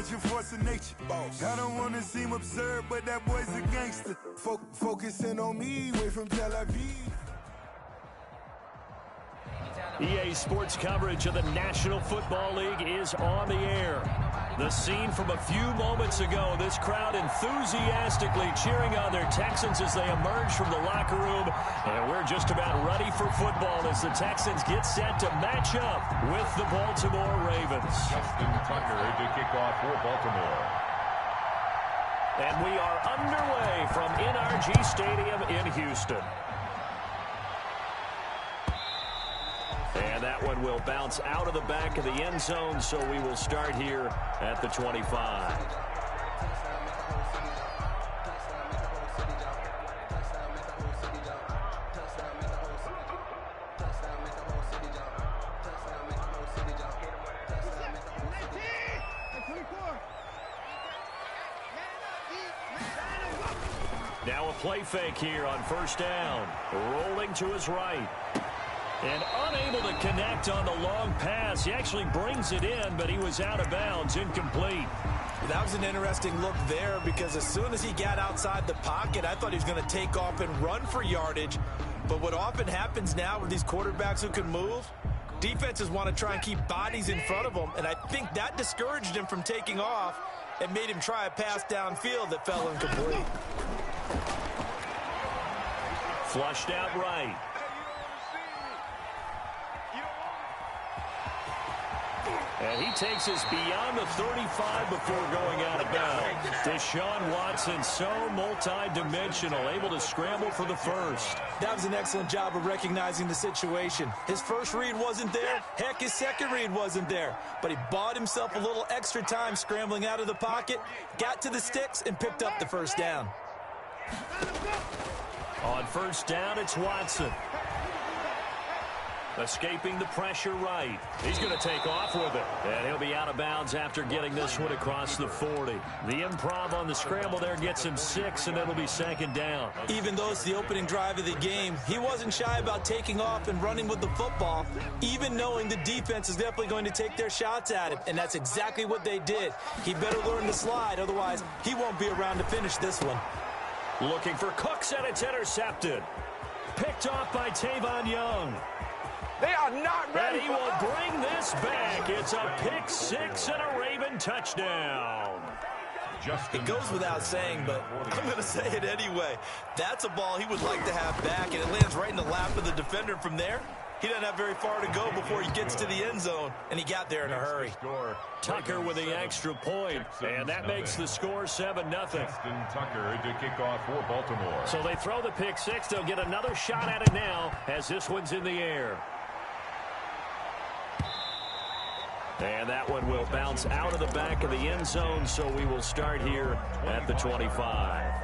such a force of nature. I don't want to seem absurd, but that boy's a gangster. Focusing on me, way from Tel Aviv. EA Sports coverage of the National Football League is on the air. The scene from a few moments ago, this crowd enthusiastically cheering on their Texans as they emerge from the locker room. And we're just about ready for football as the Texans get set to match up with the Baltimore Ravens. Justin Tucker to kick off for Baltimore. And we are underway from NRG Stadium in Houston. And that one will bounce out of the back of the end zone, so we will start here at the 25. Now a play fake here on first down. Rolling to his right. And unable to connect on the long pass. He actually brings it in, but he was out of bounds, incomplete. That was an interesting look there because as soon as he got outside the pocket, I thought he was going to take off and run for yardage. But what often happens now with these quarterbacks who can move, defenses want to try and keep bodies in front of them, and I think that discouraged him from taking off and made him try a pass downfield that fell incomplete. Flushed out right. And he takes us beyond the 35 before going out of bounds. Deshaun Watson, so multi-dimensional, able to scramble for the first. That was an excellent job of recognizing the situation. His first read wasn't there. Heck, his second read wasn't there. But he bought himself a little extra time scrambling out of the pocket, got to the sticks, and picked up the first down. On first down, it's Watson. Escaping the pressure right. He's going to take off with it. And he'll be out of bounds after getting this one across the 40. The improv on the scramble there gets him 6, and it'll be second down. Even though it's the opening drive of the game, he wasn't shy about taking off and running with the football, even knowing the defense is definitely going to take their shots at him. And that's exactly what they did. He better learn to slide, otherwise he won't be around to finish this one. Looking for Cooks, and it's intercepted. Picked off by Tavon Young. They are not ready. And he will bring this back. It's a pick 6 and a Raven touchdown. It goes without saying, but I'm going to say it anyway. That's a ball he would like to have back, and it lands right in the lap of the defender. From there, he doesn't have very far to go before he gets to the end zone, and he got there in a hurry. Tucker with the extra point, and that makes the score 7-0. Justin Tucker to kick off for Baltimore. So they throw the pick 6. They'll get another shot at it now as this one's in the air. And that one will bounce out of the back of the end zone, so we will start here at the 25.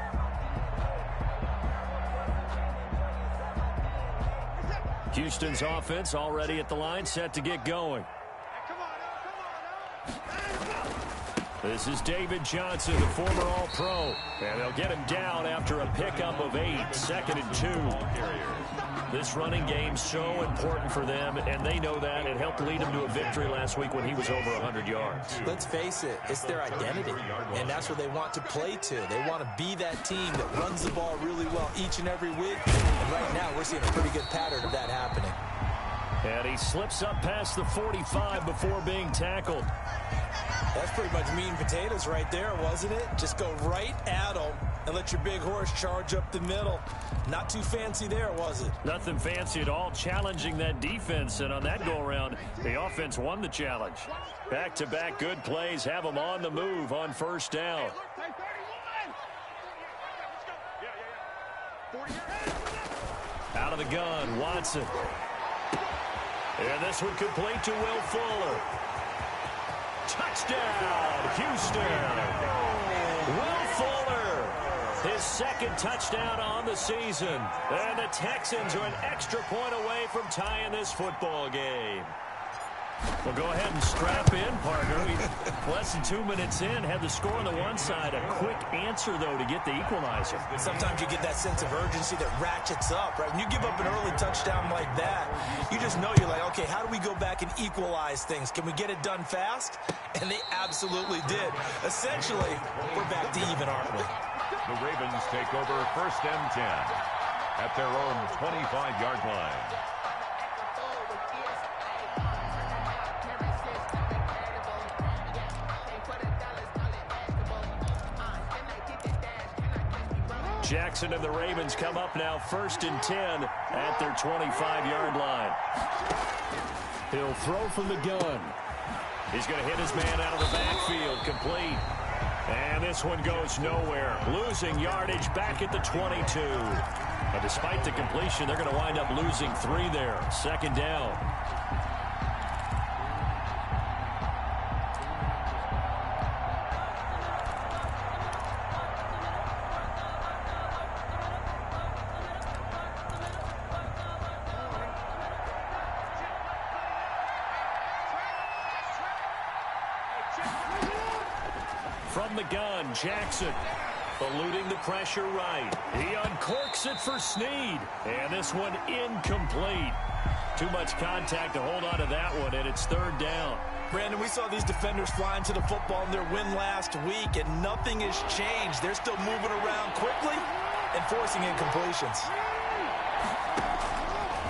Houston's offense already at the line, set to get going. This is David Johnson, the former All-Pro. And they'll get him down after a pickup of 8, 2nd and 2. This running game so important for them, and they know that. It helped lead them to a victory last week when he was over 100 yards. Let's face it, it's their identity, and that's what they want to play to. They want to be that team that runs the ball really well each and every week, and right now we're seeing a pretty good pattern of that happening. And he slips up past the 45 before being tackled. That's pretty much meat and potatoes right there, wasn't it? Just go right at them and let your big horse charge up the middle. Not too fancy there, was it? Nothing fancy at all, challenging that defense. And on that go-around, the offense won the challenge. Back-to-back good plays have them on the move on first down. Out of the gun, Watson. And this one complete to Will Fuller. Touchdown, Houston. Will Fuller, his second touchdown on the season. And the Texans are an extra point away from tying this football game. Well, go ahead and strap in, partner. Less than 2 minutes in, had the score on the one side. A quick answer, though, to get the equalizer. Sometimes you get that sense of urgency that ratchets up, right? When you give up an early touchdown like that, you just know you're like, okay, how do we go back and equalize things? Can we get it done fast? And they absolutely did. Essentially, we're back to even, aren't we? The Ravens take over 1st and 10 at their own 25-yard line. Jackson and the Ravens come up now 1st and 10 at their 25-yard line. He'll throw from the gun. He's going to hit his man out of the backfield, complete. And this one goes nowhere. Losing yardage back at the 22. But despite the completion, they're going to wind up losing 3 there. 2nd down. From the gun, Jackson eluding the pressure right. He uncorks it for Snead. And this one incomplete. Too much contact to hold on to that one, and it's 3rd down. Brandon, we saw these defenders fly into the football in their win last week, and nothing has changed. They're still moving around quickly and forcing incompletions.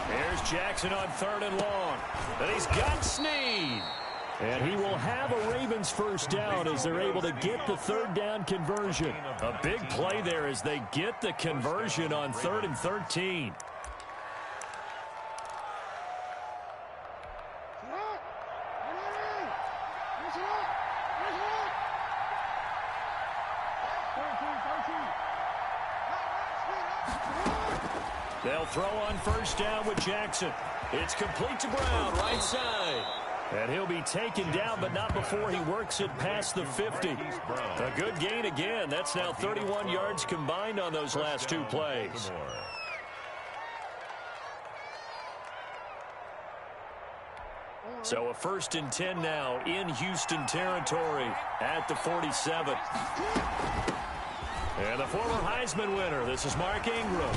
There's Jackson on 3rd and long. And he's got Snead. And he will have a Ravens 1st down as they're able to get the 3rd down conversion. A big play there as they get the conversion on 3rd and 13. They'll throw on 1st down with Jackson. It's complete to Brown, right side. And he'll be taken down, but not before he works it past the 50. A good gain again. That's now 31 yards combined on those last 2 plays. So a 1st and 10 now in Houston territory at the 47. And the former Heisman winner, this is Mark Ingram.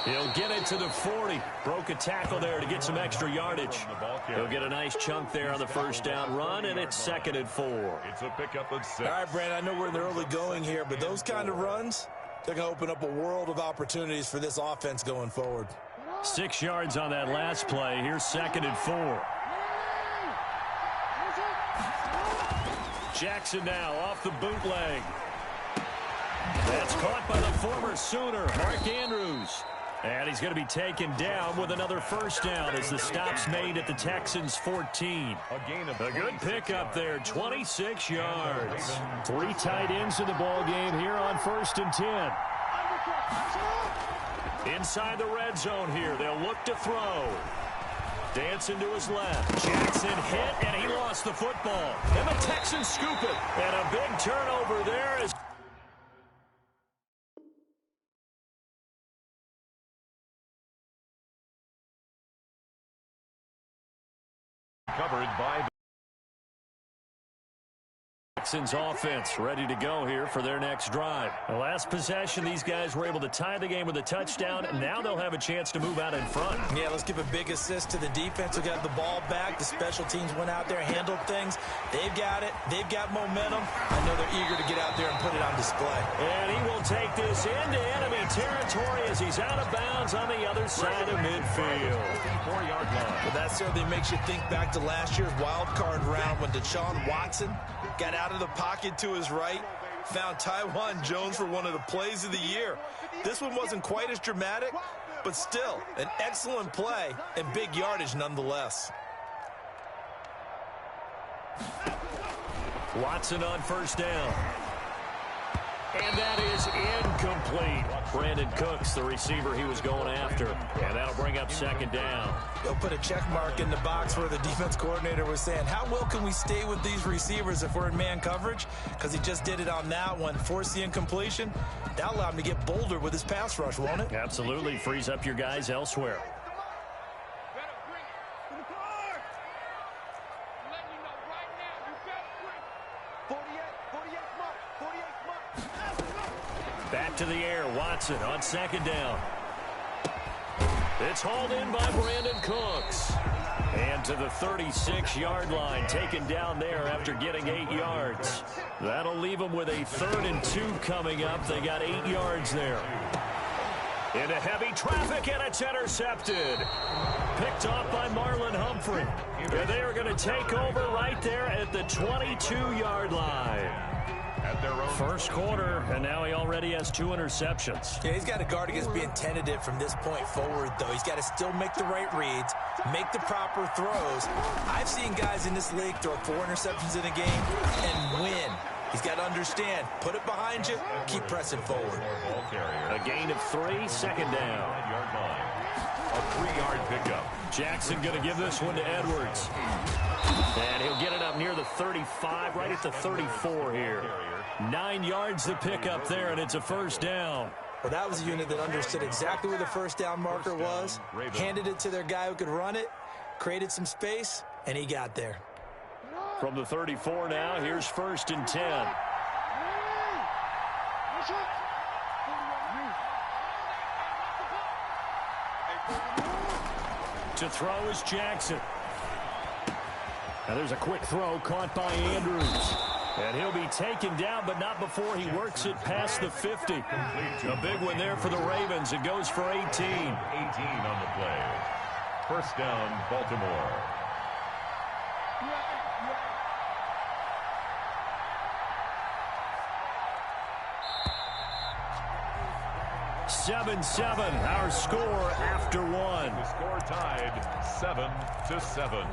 He'll get it to the 40. Broke a tackle there to get some extra yardage. He'll get a nice chunk there on the 1st down run, and it's 2nd and 4. It's a pickup of 6. All right, Brandon, I know we're in the early going here, but those kind of runs, they're going to open up a world of opportunities for this offense going forward. 6 yards on that last play. Here's 2nd and 4. Jackson now off the bootleg. That's caught by the former Sooner, Mark Andrews. And he's going to be taken down with another 1st down as the stop's made at the Texans' 14. A good pickup there, 26 yards. 3 tight ends in the ball game here on 1st and 10. Inside the red zone here, they'll look to throw. Dancing to his left. Jackson hit, and he lost the football. And the Texans scoop it. And a big turnover there as covered by Texans offense ready to go here for their next drive. The last possession, these guys were able to tie the game with a touchdown. Now they'll have a chance to move out in front. Yeah, let's give a big assist to the defense who got the ball back. The special teams went out there, handled things. They've got it. They've got momentum. I know they're eager to get out there and put it on display. And he will take this into enemy territory as he's out of bounds on the other side of midfield. 4-yard line. But that certainly makes you think back to last year's wild card round when Deshaun Watson got out of the pocket to his right, found Tywan Jones for one of the plays of the year. This one wasn't quite as dramatic, but still an excellent play and big yardage nonetheless. Watson on 1st down. And that is incomplete. Brandon Cooks, the receiver he was going after. And that'll bring up 2nd down. They'll put a check mark in the box where the defense coordinator was saying, how well can we stay with these receivers if we're in man coverage? Because he just did it on that one. Force the incompletion. That'll allow him to get bolder with his pass rush, won't it? Absolutely. Frees up your guys elsewhere. Back to the air, Watson on second down. It's hauled in by Brandon Cooks. And to the 36-yard line, taken down there after getting 8 yards. That'll leave them with a 3rd and 2 coming up. They got 8 yards there. Into heavy traffic, and it's intercepted. Picked off by Marlon Humphrey. And they are going to take over right there at the 22-yard line. At their own First quarter, and now he already has 2 interceptions. Yeah, he's got to guard against being tentative from this point forward, though. He's got to still make the right reads, make the proper throws. I've seen guys in this league throw 4 interceptions in a game and win. He's got to understand, put it behind you, keep pressing forward. A gain of 3, second down. A 3-yard pickup. Jackson going to give this one to Edwards. And he'll get it up near the 35, right at the 34 here. 9 yards to pick up there, and it's a first down. Well, that was a unit that understood exactly where the first down marker was, handed it to their guy who could run it, created some space, and he got there. From the 34 now, here's 1st and 10. To throw is Jackson. Now there's a quick throw caught by Andrews. And he'll be taken down, but not before he works it past the 50. A big one there for the Ravens. It goes for 18. 18 on the play. First down, Baltimore. 7-7, our score after 1. The score tied 7-7.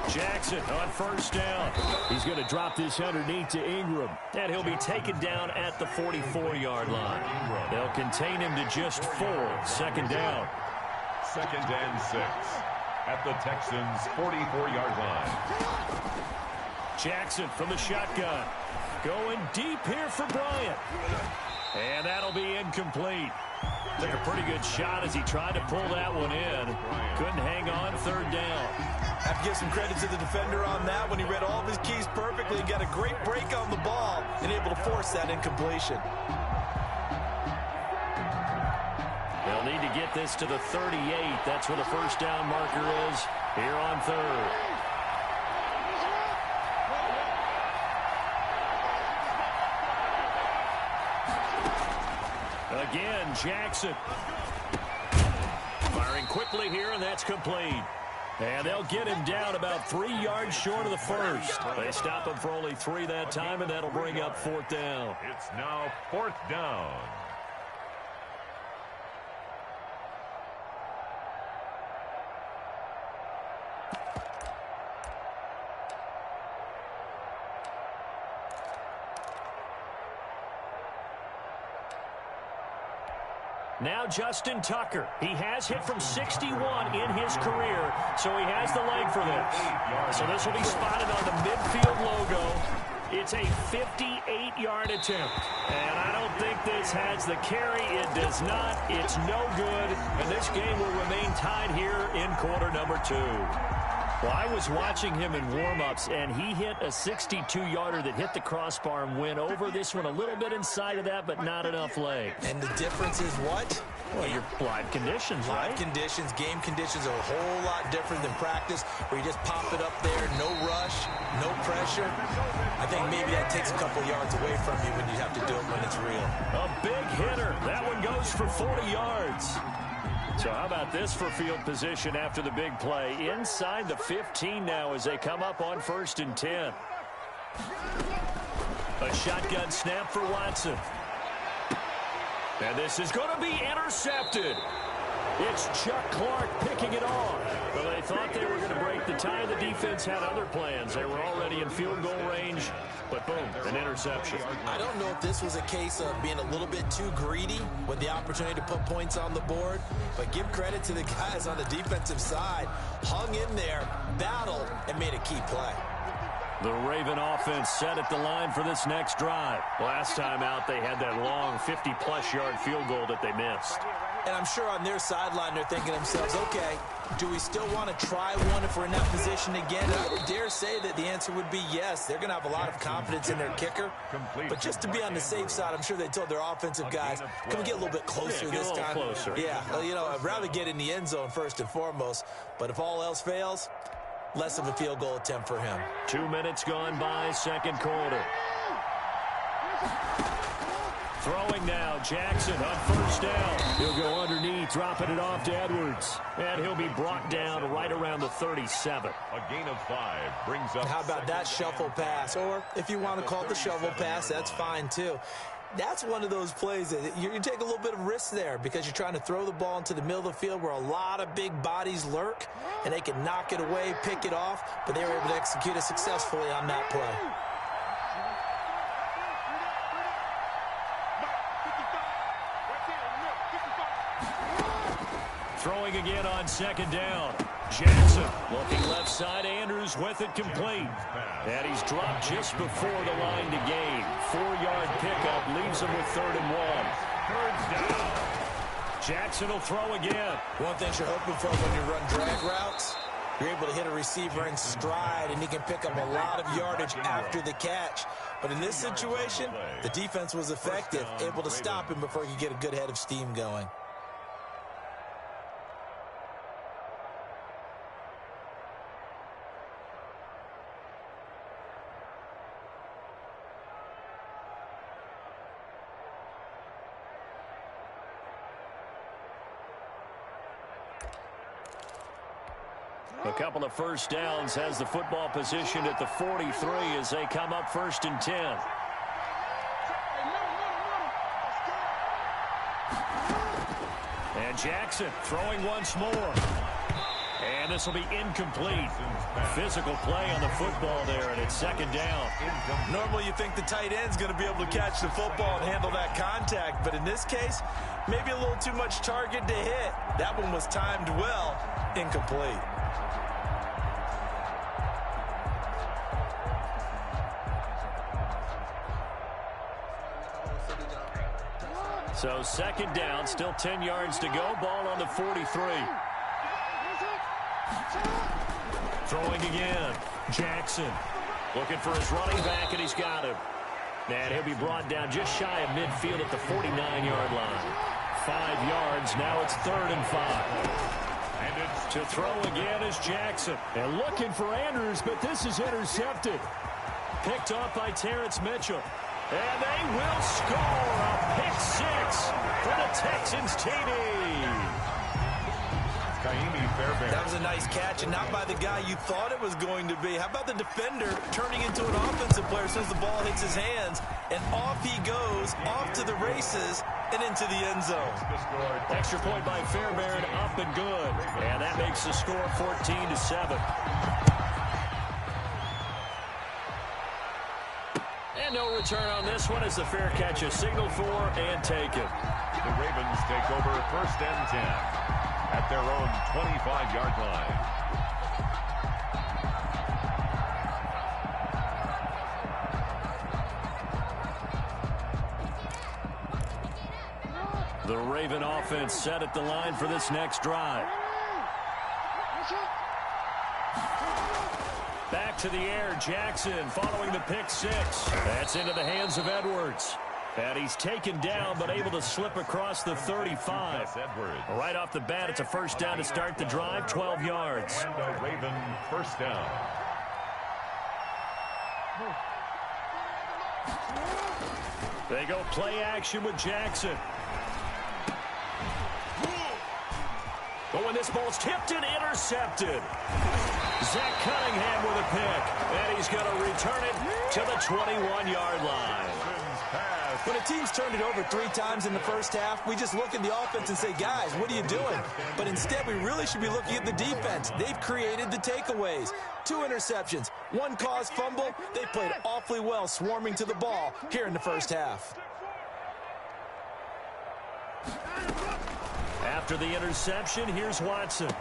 Jackson on first down. He's going to drop this underneath to Ingram. And he'll be taken down at the 44-yard line. They'll contain him to just 4. Second down. 2nd and 6 at the Texans' 44-yard line. Jackson from the shotgun. Going deep here for Bryant. And that'll be incomplete. Took a pretty good shot as he tried to pull that one in. Couldn't hang on, 3rd down. Have to give some credit to the defender on that when he read all of his keys perfectly and got a great break on the ball and able to force that incompletion. They'll need to get this to the 38. That's where the first down marker is here on 3rd. Again, Jackson. Firing quickly here, and that's complete. And they'll get him down about 3 yards short of the first. They stop him for only 3 that time, and that'll bring up 4th down. It's now 4th down. Now Justin Tucker. He has hit from 61 in his career, so he has the leg for this. So this will be spotted on the midfield logo. It's a 58-yard attempt. And I don't think this has the carry. It does not. It's no good. And this game will remain tied here in quarter number 2. Well, I was watching him in warm-ups, and he hit a 62-yarder that hit the crossbar and went over this one a little bit inside of that, but not enough leg. And the difference is what? Well, your live conditions, right? Live conditions, game conditions are a whole lot different than practice, where you just pop it up there, no rush, no pressure. I think maybe that takes a couple yards away from you when you have to do it when it's real. A big hitter. That one goes for 40 yards. So how about this for field position after the big play? Inside the 15 now as they come up on 1st and 10. A shotgun snap for Watson. And this is going to be intercepted. It's Chuck Clark picking it off. Well, they thought they were going to break the tie. The defense had other plans. They were already in field goal range, but boom, an interception. I don't know if this was a case of being a little bit too greedy with the opportunity to put points on the board, but give credit to the guys on the defensive side. Hung in there, battled, and made a key play. The Raven offense set at the line for this next drive. Last time out, they had that long 50-plus yard field goal that they missed. And I'm sure on their sideline they're thinking to themselves, okay, do we still want to try one if we're in that position again? And I would dare say that the answer would be yes. They're going to have a lot of confidence in their kicker. But just to be on the safe side, I'm sure they told their offensive guys, can we get a little bit closer this time? Closer. Yeah, well, you know, I'd rather get in the end zone first and foremost. But if all else fails, less of a field goal attempt for him. 2 minutes gone by, second quarter. Throwing now, Jackson on first down. He'll go underneath, dropping it off to Edwards. And he'll be brought down right around the 37. A gain of 5 brings up. How about that shuffle pass? Or if you want to call it the shovel pass, that's fine too. That's one of those plays that you take a little bit of risk there because you're trying to throw the ball into the middle of the field where a lot of big bodies lurk, and they can knock it away, pick it off, but they were able to execute it successfully on that play. Throwing again on second down. Jackson looking left side. Andrews with it complete. And he's dropped just before the line to gain. 4-yard pickup leaves him with 3rd and 1. Third down. Jackson will throw again. One thing you're hoping for when you run drag routes, you're able to hit a receiver in stride, and he can pick up a lot of yardage after the catch. But in this situation, the defense was effective, able to stop him before he could get a good head of steam going. A couple of first downs has the football positioned at the 43 as they come up 1st and 10. And Jackson throwing once more. And this will be incomplete. Physical play on the football there, and it's 2nd down. Normally you think the tight end's going to be able to catch the football and handle that contact, but in this case, maybe a little too much target to hit. That one was timed well, incomplete. So 2nd down, still 10 yards to go. Ball on the 43. Throwing again. Jackson looking for his running back, and he's got him. And he'll be brought down just shy of midfield at the 49-yard line. 5 yards. Now it's 3rd and 5. And it's to throw again is Jackson. And looking for Andrews, but this is intercepted. Picked off by Terrence Mitchell. And they will score a pick 6 for the Texans TD. That was a nice catch, and not by the guy you thought it was going to be. How about the defender turning into an offensive player as soon as the ball hits his hands, and off he goes, off to the races, and into the end zone. Extra point by Fairbairn, up and good. And that makes the score 14-7. And no return on this one as the fair catch is signaled for and taken. The Ravens take over 1st and 10 at their own 25-yard line. The Raven offense set at the line for this next drive. Back to the air, Jackson following the pick 6. That's into the hands of Edwards. And he's taken down, but able to slip across the 35. Right off the bat, it's a 1st down to start the drive, 12 yards. And a Raven 1st down. They go play action with Jackson. But when this ball's tipped and intercepted. Zach Cunningham with a pick. And he's going to return it to the 21-yard line. When a team's turned it over 3 times in the first half, we just look at the offense and say, guys, what are you doing? But instead, we really should be looking at the defense. They've created the takeaways. 2 interceptions, 1 caused fumble. They played awfully well swarming to the ball here in the first half. After the interception, here's Watson.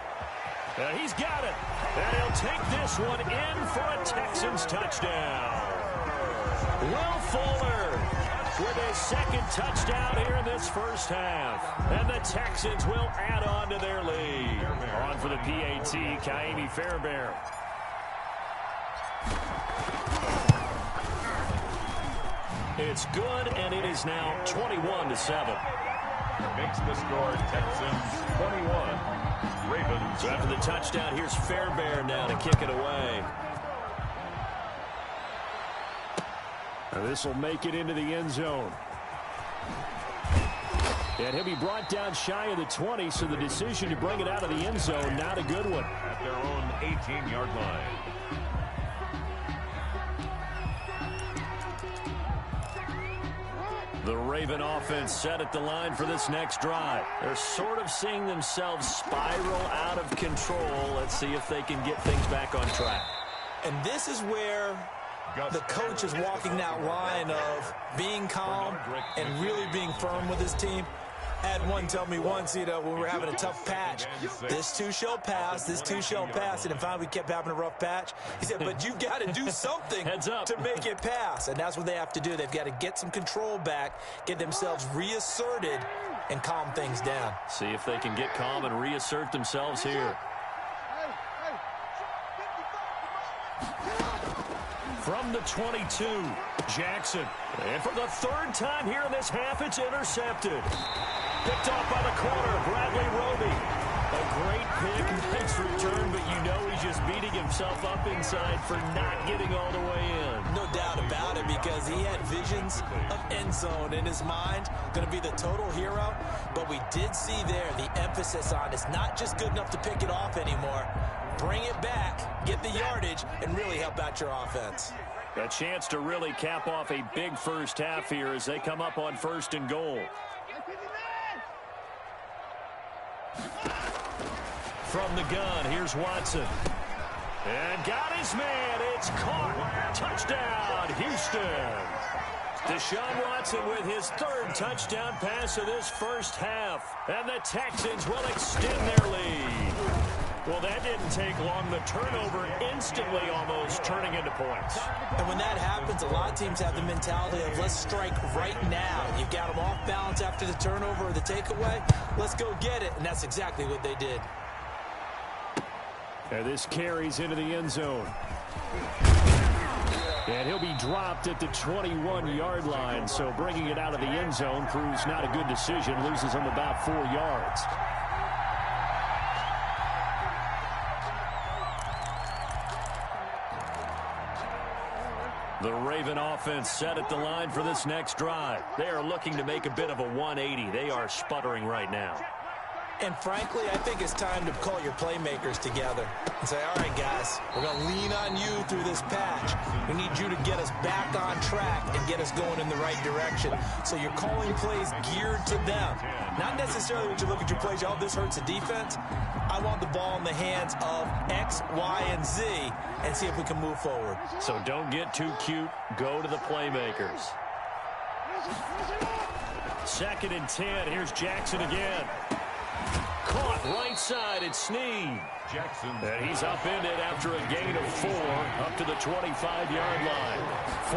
He's got it. And he'll take this one in for a Texans touchdown. Will Fuller with his second touchdown here in this first half. And the Texans will add on to their lead. On for the PAT, Kaimi Fairbairn. It's good, and it is now 21-7. Makes the score Texans 21. Ravens. So after the touchdown, here's Fairbairn now to kick it away. And this will make it into the end zone. And he'll be brought down shy of the 20, so the decision to bring it out of the end zone, not a good one. At their own 18-yard line. The Raven offense set at the line for this next drive. They're sort of seeing themselves spiral out of control. Let's see if they can get things back on track. And this is where the coach is walking that line of being calm and really being firm with his team. I had one tell me once, when we were having a tough patch, this too shall pass, this too shall pass, and finally we kept having a rough patch. He said, but you've got to do something to make it pass, and that's what they have to do. They've got to get some control back, get themselves reasserted, and calm things down. See if they can get calm and reassert themselves here. From the 22, Jackson. And for the third time here in this half, it's intercepted. Picked off by the corner, Bradley Roby. A great pick, nice return, but you know he's just beating himself up inside for not getting all the way in. No doubt about it, because he had visions of end zone in his mind. Going to be the total hero. But we did see there the emphasis on it's not just good enough to pick it off anymore. Bring it back, get the yardage, and really help out your offense. A chance to really cap off a big first half here as they come up on 1st and goal. From the gun, here's Watson. And got his man. It's caught. Touchdown, Houston. Deshaun Watson with his third touchdown pass of this first half. And the Texans will extend their lead. Well, that didn't take long. The turnover instantly almost turning into points. And when that happens, a lot of teams have the mentality of let's strike right now. You've got them off balance after the turnover or the takeaway. Let's go get it. And that's exactly what they did. And this carries into the end zone. And he'll be dropped at the 21-yard line. So bringing it out of the end zone proves not a good decision. Loses him about 4 yards. The Raven offense set at the line for this next drive. They are looking to make a bit of a 180. They are sputtering right now. And frankly, I think it's time to call your playmakers together and say, all right, guys, we're going to lean on you through this patch. We need you to get us back on track and get us going in the right direction. So you're calling plays geared to them. Not necessarily when you look at your plays, oh, this hurts the defense. I want the ball in the hands of X, Y, and Z and see if we can move forward. So don't get too cute. Go to the playmakers. 2nd and 10. Here's Jackson again. Caught right side. It's Snead. Jackson. And he's upended after a gain of 4 up to the 25-yard line.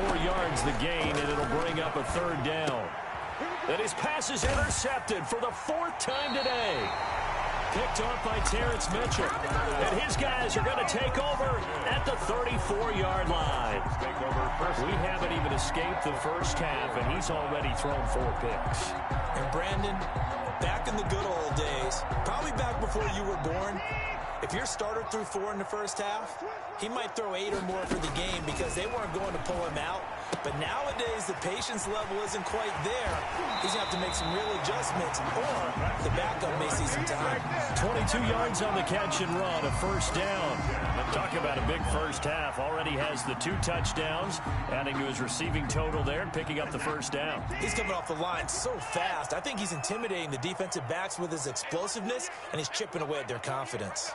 4 yards the gain, and it'll bring up a 3rd down. And his pass is intercepted for the 4th time today. Picked off by Terrence Mitchell. And his guys are going to take over at the 34-yard line. We haven't even escaped the first half, and he's already thrown 4 picks. And Brandon, back in the good old days, probably back before you were born, if your starter threw 4 in the first half, he might throw 8 or more for the game because they weren't going to pull him out. But nowadays, the patience level isn't quite there. He's going to have to make some real adjustments, or the backup may see some time. 22 yards on the catch and run, a 1st down. Talk about a big first half. Already has the 2 touchdowns, adding to his receiving total there and picking up the 1st down. He's coming off the line so fast. I think he's intimidating the defensive backs with his explosiveness, and he's chipping away at their confidence.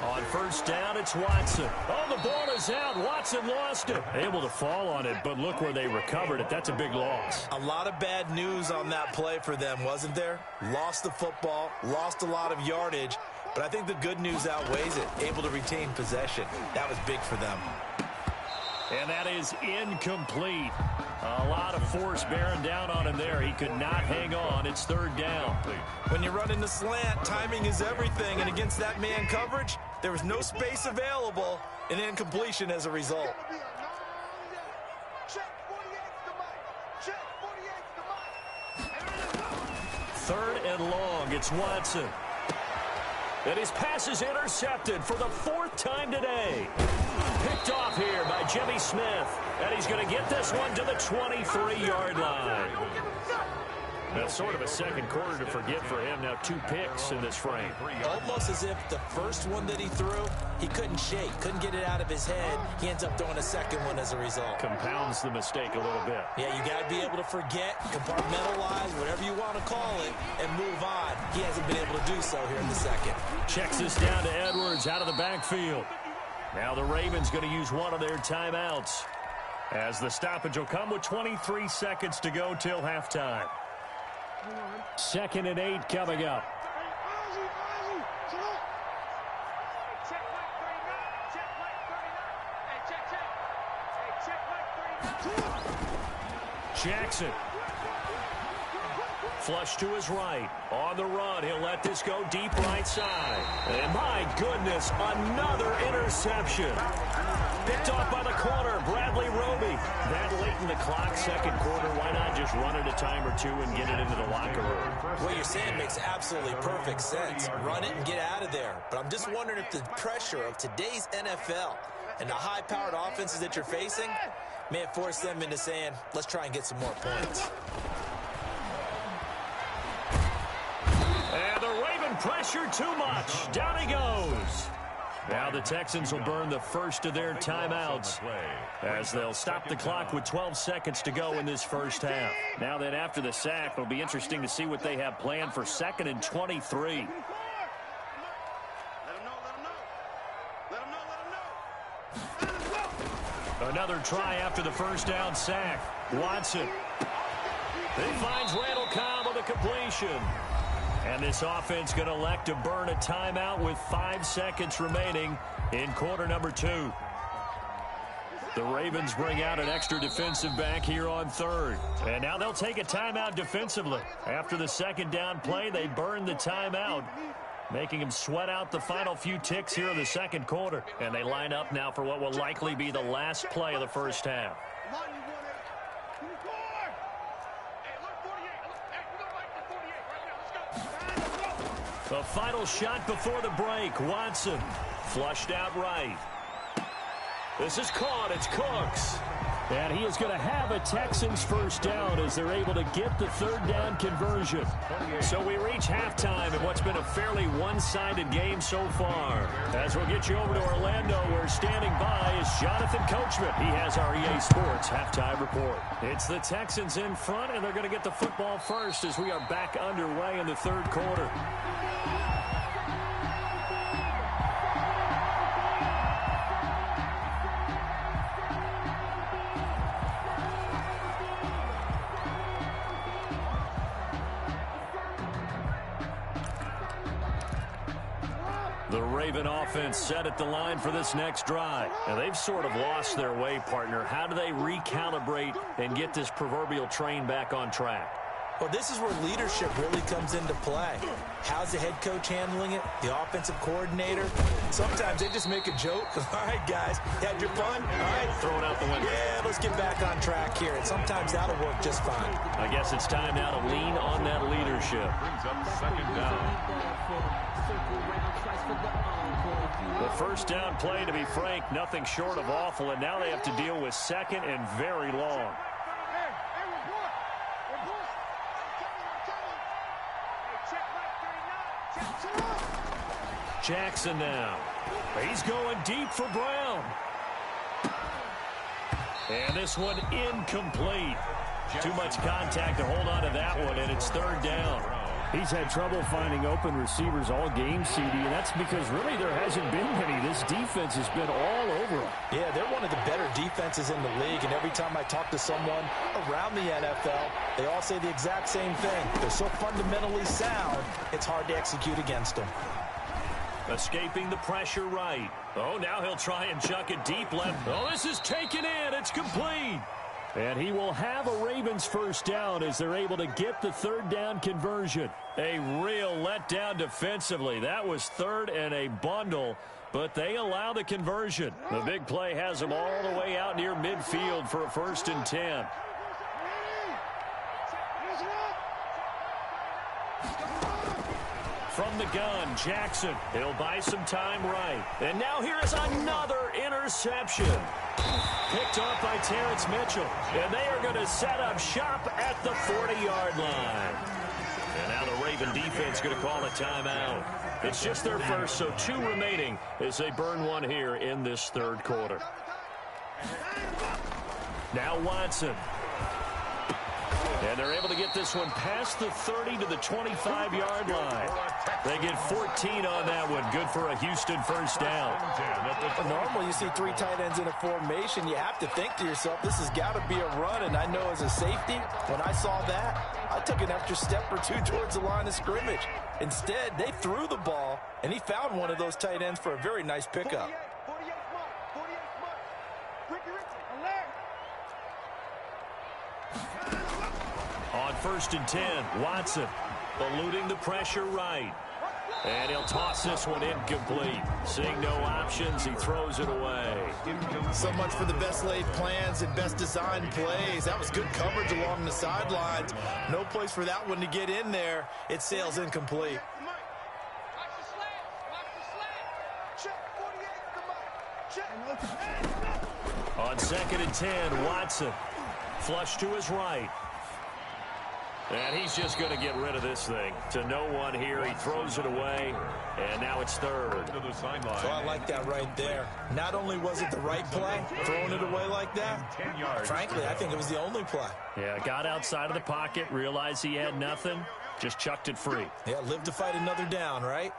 On first down, it's Watson. Oh, the ball is out. Watson lost it. Able to fall on it, but look where they recovered it. That's a big loss. A lot of bad news on that play for them, wasn't there? Lost the football, lost a lot of yardage, but I think the good news outweighs it. Able to retain possession. That was big for them. And that is incomplete. A lot of force bearing down on him there. He could not hang on. It's third down. When you run in the slant, timing is everything. And against that man coverage, there was no space available. An incompletion as a result. Third and long. It's Watson. And his pass is intercepted for the fourth time today. Picked off here by Jimmy Smith. And he's going to get this one to the 23-yard line. That's sort of a second quarter to forget for him. Now 2 picks in this frame. Almost as if the first one that he threw, he couldn't shake, couldn't get it out of his head. He ends up throwing a second one as a result. Compounds the mistake a little bit. Yeah, you got to be able to forget, compartmentalize, whatever you want to call it, and move on. He hasn't been able to do so here in the second. Checks this down to Edwards out of the backfield. Now the Ravens going to use one of their timeouts, as the stoppage will come with 23 seconds to go till halftime. 2nd and 8 coming up. Jackson. Flush to his right. On the run, he'll let this go deep right side. And my goodness, another interception. Picked off by the corner, Bradley Roby. That late in the clock, second quarter, why not just run it a time or two and get it into the locker room? What you're saying makes absolutely perfect sense. Run it and get out of there. But I'm just wondering if the pressure of today's NFL and the high-powered offenses that you're facing may have forced them into saying, let's try and get some more points. And the Raven pressure too much. Down he goes. Now the Texans will burn the first of their timeouts as they'll stop the clock with 12 seconds to go in this first half. Now then, after the sack, it'll be interesting to see what they have planned for 2nd and 23. Another try after the first down sack. Watson. He finds Randall Cobb on the completion. And this offense going to elect to burn a timeout with 5 seconds remaining in quarter number 2. The Ravens bring out an extra defensive back here on third. And now they'll take a timeout defensively. After the second down play, they burn the timeout, making them sweat out the final few ticks here in the second quarter. And they line up now for what will likely be the last play of the first half. The final shot before the break. Watson flushed out right. This is caught. It's Cooks. And he is going to have a Texans first down as they're able to get the third down conversion. So we reach halftime in what's been a fairly one-sided game so far. As we'll get you over to Orlando, where standing by is Jonathan Coachman. He has our EA Sports halftime report. It's the Texans in front, and they're going to get the football first as we are back underway in the third quarter. The Raven offense set at the line for this next drive. And they've sort of lost their way, partner. How do they recalibrate and get this proverbial train back on track? Well, this is where leadership really comes into play. How's the head coach handling it? The offensive coordinator? Sometimes they just make a joke. All right, guys, had your fun? All right. Throw it out the window. Yeah, let's get back on track here. And sometimes that'll work just fine. I guess it's time now to lean on that leadership. Brings up second down. The first down play, to be frank, nothing short of awful. And now they have to deal with second and very long. Jackson now. He's going deep for Brown. And this one incomplete. Too much contact to hold on to that one, and it's third down. He's had trouble finding open receivers all game, CD, and that's because really there hasn't been many. This defense has been all over him. Yeah, they're one of the better defenses in the league, and every time I talk to someone around the NFL, they all say the exact same thing. They're so fundamentally sound, it's hard to execute against them. Escaping the pressure right. Oh, now he'll try and chuck it deep left. Oh, this is taken in. It's complete. And he will have a Ravens first down as they're able to get the third down conversion. A real letdown defensively. That was third and a bundle, but they allow the conversion. The big play has them all the way out near midfield for a 1st and 10. From the gun, Jackson. He'll buy some time right. And now here is another interception. Picked off by Terrence Mitchell. And they are going to set up shop at the 40-yard line. And now the Raven defense going to call a timeout. It's just their first, so 2 remaining as they burn one here in this third quarter. Now Watson. And they're able to get this one past the 30 to the 25-yard line. They get 14 on that one. Good for a Houston first down. Normally you see 3 tight ends in a formation. You have to think to yourself, this has got to be a run. And I know as a safety, when I saw that, I took an extra step or 2 towards the line of scrimmage. Instead, they threw the ball, and he found one of those tight ends for a very nice pickup. On 1st and 10, Watson eluding the pressure right. And he'll toss this one incomplete. Seeing no options, he throws it away. So much for the best laid plans and best designed plays. That was good coverage along the sidelines. No place for that one to get in there. It sails incomplete. On 2nd and 10, Watson. Flush to his right. And he's just going to get rid of this thing. To no one here. He throws it away. And now it's 3rd. So I like that right there. Not only was it the right play, throwing it away like that, frankly, I think it was the only play. Yeah, got outside of the pocket, realized he had nothing, just chucked it free. Yeah, live to fight another down, right?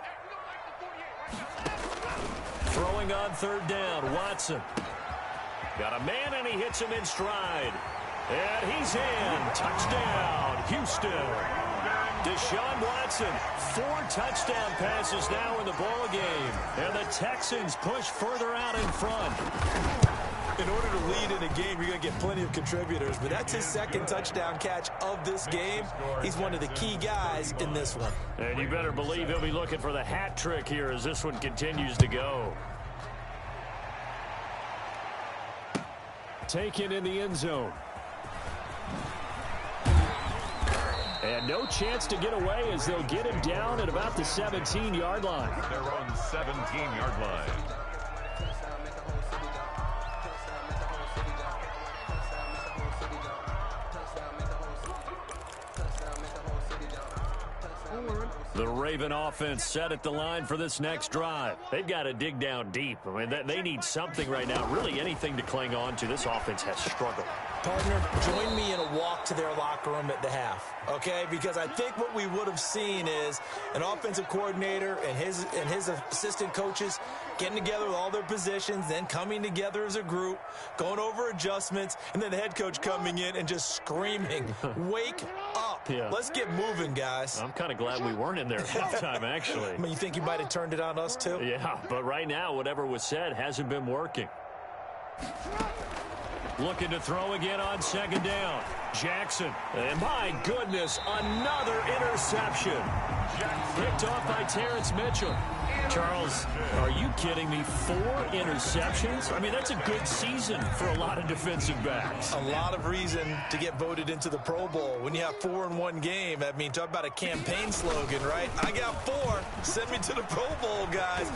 Throwing on 3rd down, Watson. Got a man, and he hits him in stride. And he's in. Touchdown, Houston. Deshaun Watson, 4 touchdown passes now in the ball game. And the Texans push further out in front. In order to lead in a game, you're going to get plenty of contributors, but that's his 2nd touchdown catch of this game. He's one of the key guys in this one. And you better believe he'll be looking for the hat trick here as this one continues to go. Taken in the end zone. And no chance to get away as they'll get him down at about the 17-yard line. Their own 17-yard line. The Raven offense set at the line for this next drive. They've got to dig down deep. I mean, they need something right now, really anything to cling on to. This offense has struggled. Partner, join me in a walk to their locker room at the half, okay? Because I think what we would have seen is an offensive coordinator and his assistant coaches getting together with all their positions, then coming together as a group, going over adjustments, and then the head coach coming in and just screaming, wake up. Yeah. Let's get moving, guys. I'm kind of glad we weren't in there at halftime, actually. I mean, you think you might have turned it on us, too? Yeah, but right now, whatever was said hasn't been working. Looking to throw again on 2nd down. Jackson. And my goodness, another interception. Picked off by Terrence Mitchell. Charles, are you kidding me? 4 interceptions? I mean, that's a good season for a lot of defensive backs. A lot of reason to get voted into the Pro Bowl. When you have 4 in one game, I mean, talk about a campaign slogan, right? I got 4. Send me to the Pro Bowl, guys.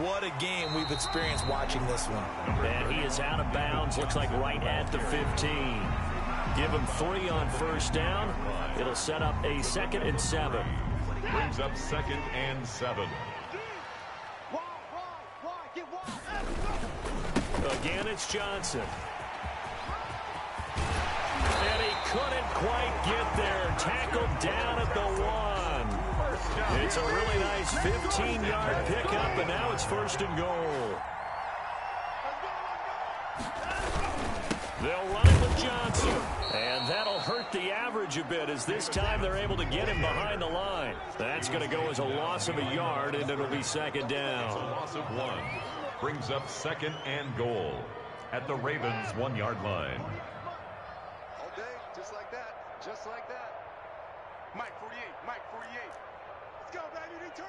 What a game we've experienced watching this one. And he is out of bounds. Looks like right at the 15. Give him 3 on first down. It'll set up a 2nd and 7. Brings up 2nd and 7. Again, it's Johnson. And he couldn't quite get there. Tackled down at the 1. It's a really nice 15-yard pickup, and now it's 1st and goal. They'll run it with Johnson. And that'll hurt the average a bit, as this time they're able to get him behind the line. That's going to go as a loss of a yard, and it'll be 2nd down. A loss of 1 brings up 2nd and goal at the Ravens' 1-yard line. All day, just like that, just like that. Mike 48, Mike 48. Let's go, baby, turn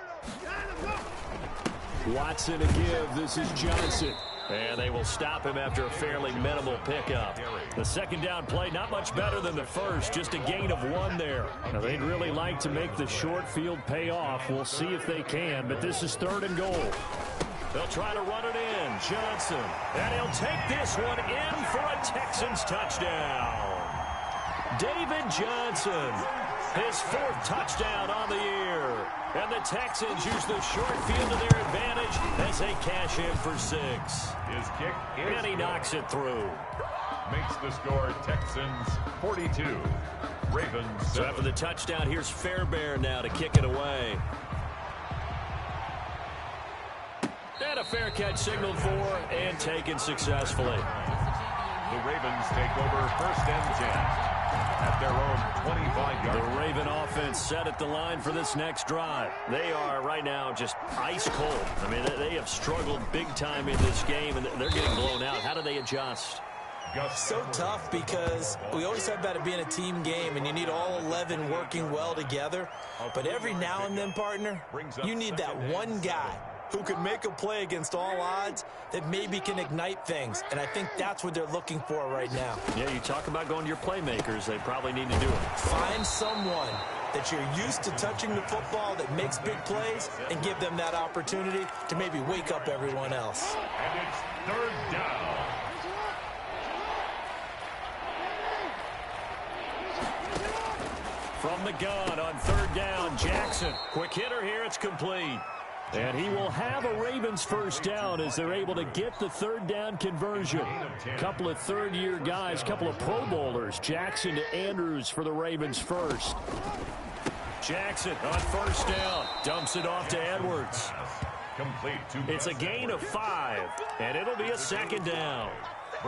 over. Watson to give. This is Johnson. And they will stop him after a fairly minimal pickup. The 2nd down play, not much better than the first, just a gain of 1 there. Now, they'd really like to make the short field pay off. We'll see if they can, but this is 3rd and goal. They'll try to run it in. Johnson. And he'll take this one in for a Texans touchdown. David Johnson, his 4th touchdown on the year. And the Texans use the short field to their advantage as they cash in for 6. His kick is and he knocks it through. Makes the score Texans 42. Ravens 7. So after the touchdown, here's Fairbairn now to kick it away. And a fair catch signaled for and taken successfully. The Ravens take over 1st and 10 at their own 25-yard line. The Raven offense set at the line for this next drive. They are right now just ice cold. I mean, they have struggled big time in this game, and they're getting blown out. How do they adjust? So tough, because we always talk about it being a team game, and you need all 11 working well together. But every now and then, partner, you need that one guy who can make a play against all odds that maybe can ignite things. And I think that's what they're looking for right now. Yeah, you talk about going to your playmakers. They probably need to do it. Find someone that you're used to touching the football that makes big plays and give them that opportunity to maybe wake up everyone else. And it's 3rd down. From the gun on 3rd down, Jackson. Quick hitter here, it's complete. And he will have a Ravens 1st down as they're able to get the 3rd down conversion. Couple of 3rd-year guys, couple of Pro Bowlers. Jackson to Andrews for the Ravens 1st. Jackson on 1st down. Dumps it off to Edwards. Complete to It's a gain of 5, and it'll be a 2nd down.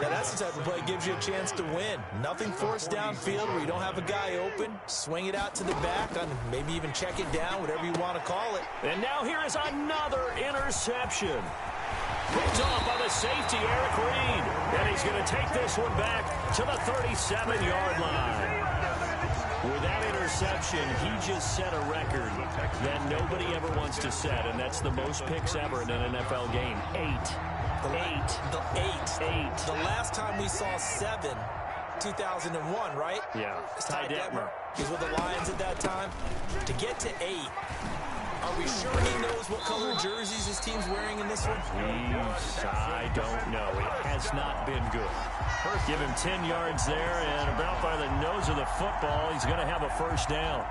Now, that's the type of play that gives you a chance to win. Nothing forced downfield where you don't have a guy open. Swing it out to the back, and maybe even check it down, whatever you want to call it. And now here is another interception. Picked off by the safety, Eric Reed. And he's going to take this one back to the 37-yard line. With that interception, he just set a record that nobody ever wants to set, and that's the most picks ever in an NFL game. 8. The last time we saw 7, 2001, right? Yeah. Ty Detmer. He was with the Lions at that time. To get to 8, are we sure he knows what color jerseys his team's wearing in this one? I don't know. It has not been good. Give him 10 yards there, and about by the nose of the football, he's going to have a 1st down.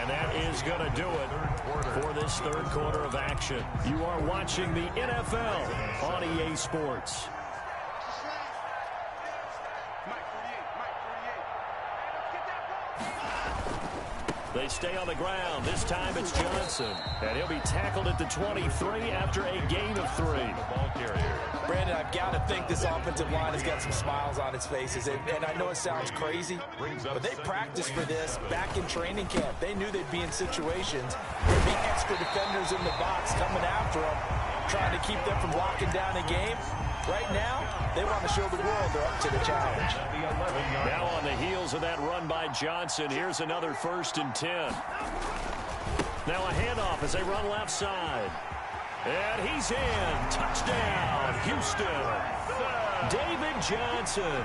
And that is going to do it for this 3rd quarter of action. You are watching the NFL on EA Sports. They stay on the ground. This time it's Johnson. And he'll be tackled at the 23 after a gain of 3. Brandon, I've got to think this offensive line has got some smiles on its faces. And I know it sounds crazy, but they practiced for this back in training camp. They knew they'd be in situations. There'd be extra defenders in the box coming after them, trying to keep them from locking down a game. Right now, they want to show the world they're up to the challenge. Now on the heels of that run by Johnson, here's another 1st and 10. Now a handoff as they run left side. And he's in. Touchdown, Houston. David Johnson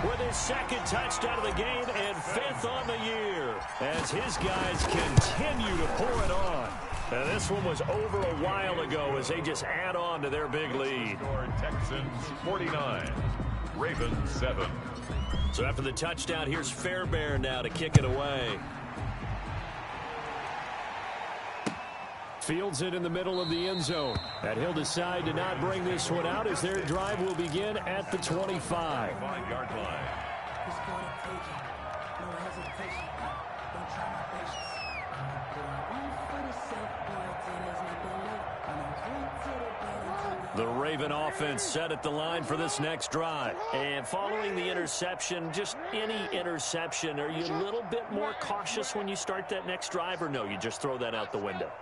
with his 2nd touchdown of the game and 5th on the year as his guys continue to pour it on. And this one was over a while ago as they just add on to their big lead. Texans 49, Ravens 7. So after the touchdown, here's Fairbairn now to kick it away. Fields it in the middle of the end zone. And he'll decide to not bring this one out as their drive will begin at the 25. 5-yard line. The Raven offense set at the line for this next drive. And following the interception, just any interception, are you a little bit more cautious when you start that next drive, or no, you just throw that out the window?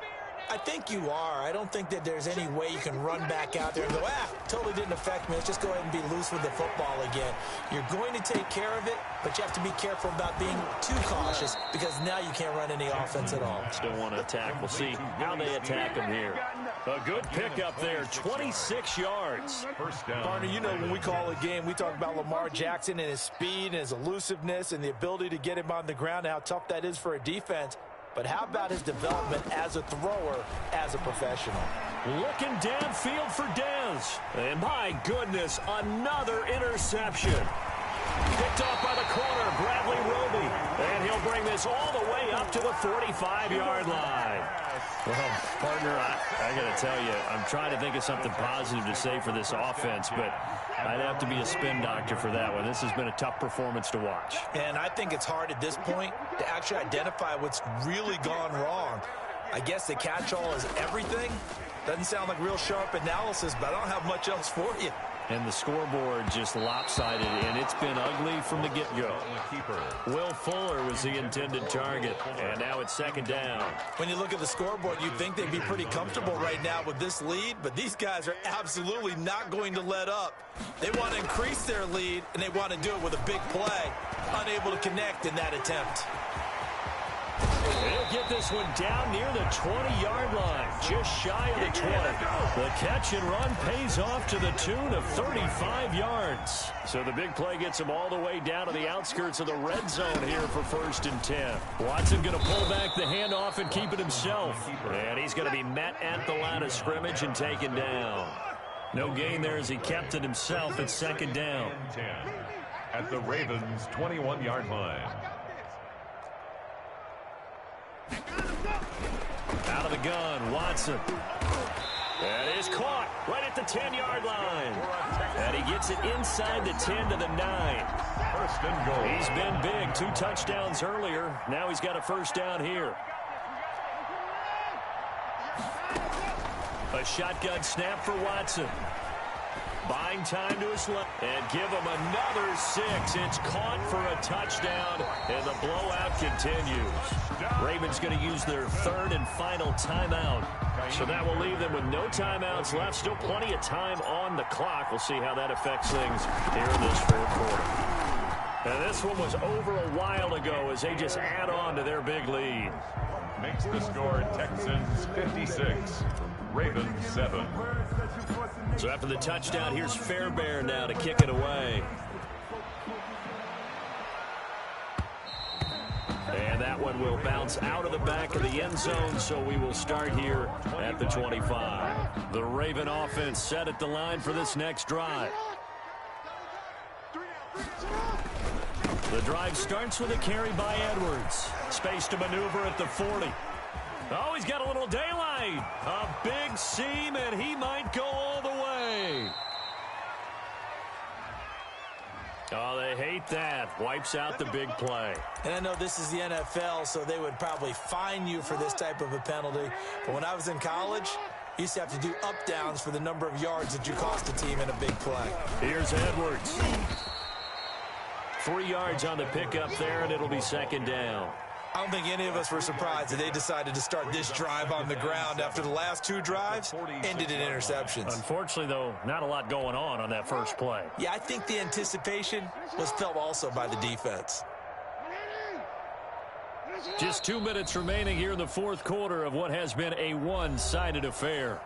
I think you are. I don't think that there's any way you can run back out there and go, totally didn't affect me. Let's just go ahead and be loose with the football again. You're going to take care of it, but you have to be careful about being too cautious because now you can't run any offense at all. Still want to attack. We'll see how they attack them here. A good pickup there, 26 yards. Partner, you know when we call a game, we talk about Lamar Jackson and his speed and his elusiveness and the ability to get him on the ground and how tough that is for a defense. But how about his development as a thrower, as a professional? Looking downfield for Dez. And my goodness, another interception. Picked off by the corner, Bradley Roby. And he'll bring this all the way up to the 45-yard line. Well, partner, I got to tell you, I'm trying to think of something positive to say for this offense, but I'd have to be a spin doctor for that one. This has been a tough performance to watch. And I think it's hard at this point to actually identify what's really gone wrong. I guess the catch-all is everything. Doesn't sound like real sharp analysis, but I don't have much else for you. And the scoreboard just lopsided, and it's been ugly from the get-go. Will Fuller was the intended target, and now it's second down. When you look at the scoreboard, you'd think they'd be pretty comfortable right now with this lead, but these guys are absolutely not going to let up. They want to increase their lead, and they want to do it with a big play. Unable to connect in that attempt. They'll get this one down near the 20-yard line, just shy of the 20. The catch and run pays off to the tune of 35 yards. So the big play gets him all the way down to the outskirts of the red zone here for 1st and 10. Watson going to pull back the handoff and keep it himself. And he's going to be met at the line of scrimmage and taken down. No gain there as he kept it himself at second down. At the Ravens' 21-yard line. Out of the gun, Watson. That is caught right at the 10-yard line. And he gets it inside the 10 to the 9. 1st and goal. He's been big. 2 touchdowns earlier. Now he's got a first down here. A shotgun snap for Watson. Buying time to his left. And give him another 6. It's caught for a touchdown, and the blowout continues. Ravens going to use their 3rd and final timeout. So that will leave them with no timeouts left. Still plenty of time on the clock. We'll see how that affects things here in this 4th quarter. And this one was over a while ago as they just add on to their big lead. Makes the score Texans 56, Ravens 7. So after the touchdown, here's Fairbairn now to kick it away. And that one will bounce out of the back of the end zone, so we will start here at the 25. The Raven offense set at the line for this next drive. The drive starts with a carry by Edwards. Space to maneuver at the 40. Oh, he's got a little daylight. A big seam, and he might go all the way. Oh, they hate that. Wipes out the big play. And I know this is the NFL, so they would probably fine you for this type of a penalty. But when I was in college, you used to have to do up-downs for the number of yards that you cost a team in a big play. Here's Edwards. 3 yards on the pickup there, and it'll be second down. I don't think any of us were surprised that they decided to start this drive on the ground after the last 2 drives ended in interceptions. Unfortunately, though, not a lot going on that first play. Yeah, I think the anticipation was felt also by the defense. Just 2 minutes remaining here in the 4th quarter of what has been a one-sided affair.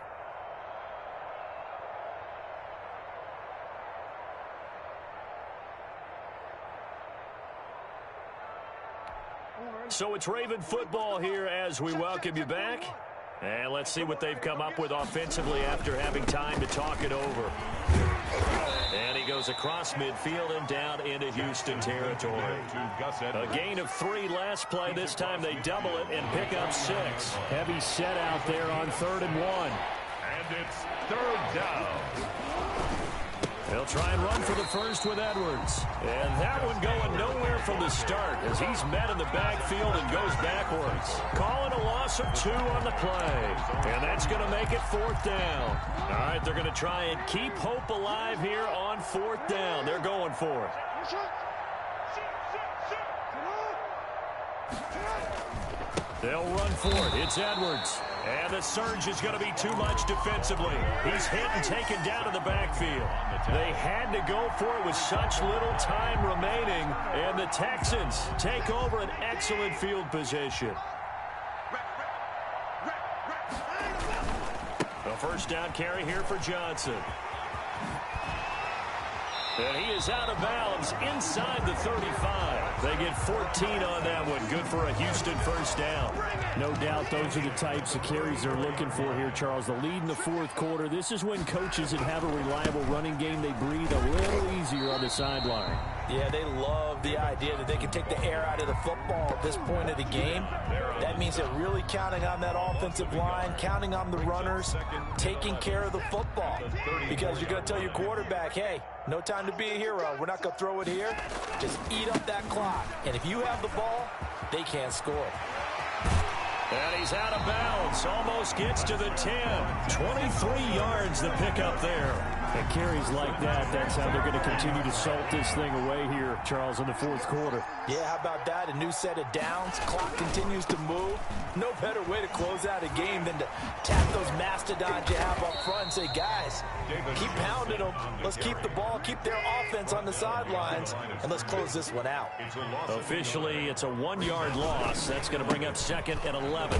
So it's Raven football here as we welcome you back. And let's see what they've come up with offensively after having time to talk it over. And he goes across midfield and down into Houston territory. A gain of 3 last play. This time they double it and pick up 6. Heavy set out there on 3rd and 1. And it's 3rd down. They'll try and run for the first with Edwards. And that one going nowhere from the start as he's met in the backfield and goes backwards. Calling a loss of 2 on the play. And that's going to make it 4th down. All right, they're going to try and keep hope alive here on 4th down. They're going for it. They'll run for it. It's Edwards. And the surge is going to be too much defensively. He's hit and taken down in the backfield. They had to go for it with such little time remaining. And the Texans take over an excellent field position. The first down carry here for Johnson. And he is out of bounds inside the 35. They get 14 on that one. Good for a Houston first down. No doubt those are the types of carries they're looking for here, Charles. The lead in the 4th quarter. This is when coaches that have a reliable running game, they breathe a little easier on the sideline. Yeah, they love the idea that they can take the air out of the football at this point of the game. That means they're really counting on that offensive line, counting on the runners, taking care of the football. Because you're going to tell your quarterback, hey, no time to be a hero. We're not going to throw it here. Just eat up that clock. And if you have the ball, they can't score. And he's out of bounds. Almost gets to the 10. 23 yards the pickup there. And carries like that, that's how they're going to continue to salt this thing away here, Charles, in the 4th quarter. Yeah, how about that? A new set of downs. Clock continues to move. No better way to close out a game than to tap those mastodons you have up front and say, guys, keep pounding them. Let's keep the ball, keep their offense on the sidelines, and let's close this one out. Officially, it's a 1-yard loss. That's going to bring up 2nd and 11.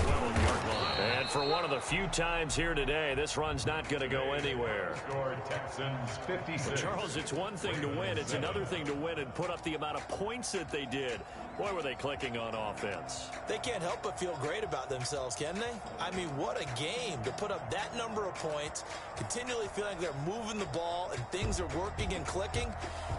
And for one of the few times here today, this run's not going to go anywhere. Charles, it's one thing to win. It's another thing to win and put up the amount of points that they did. Boy, were they clicking on offense. They can't help but feel great about themselves, can they? I mean, what a game to put up that number of points, continually feeling like they're moving the ball and things are working and clicking.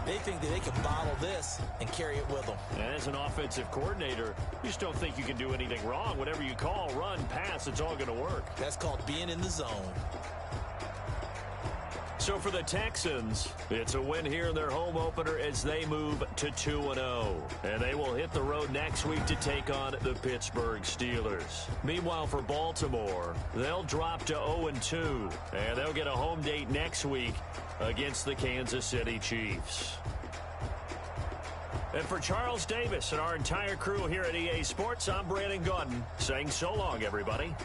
They think that they can bottle this and carry it with them. And as an offensive coordinator, you just don't think you can do anything wrong. Whatever you call, run, pass, it's all going to work. That's called being in the zone. So for the Texans, it's a win here in their home opener as they move to 2-0. And they will hit the road next week to take on the Pittsburgh Steelers. Meanwhile, for Baltimore, they'll drop to 0-2. And they'll get a home date next week against the Kansas City Chiefs. And for Charles Davis and our entire crew here at EA Sports, I'm Brandon Gaudin saying so long, everybody.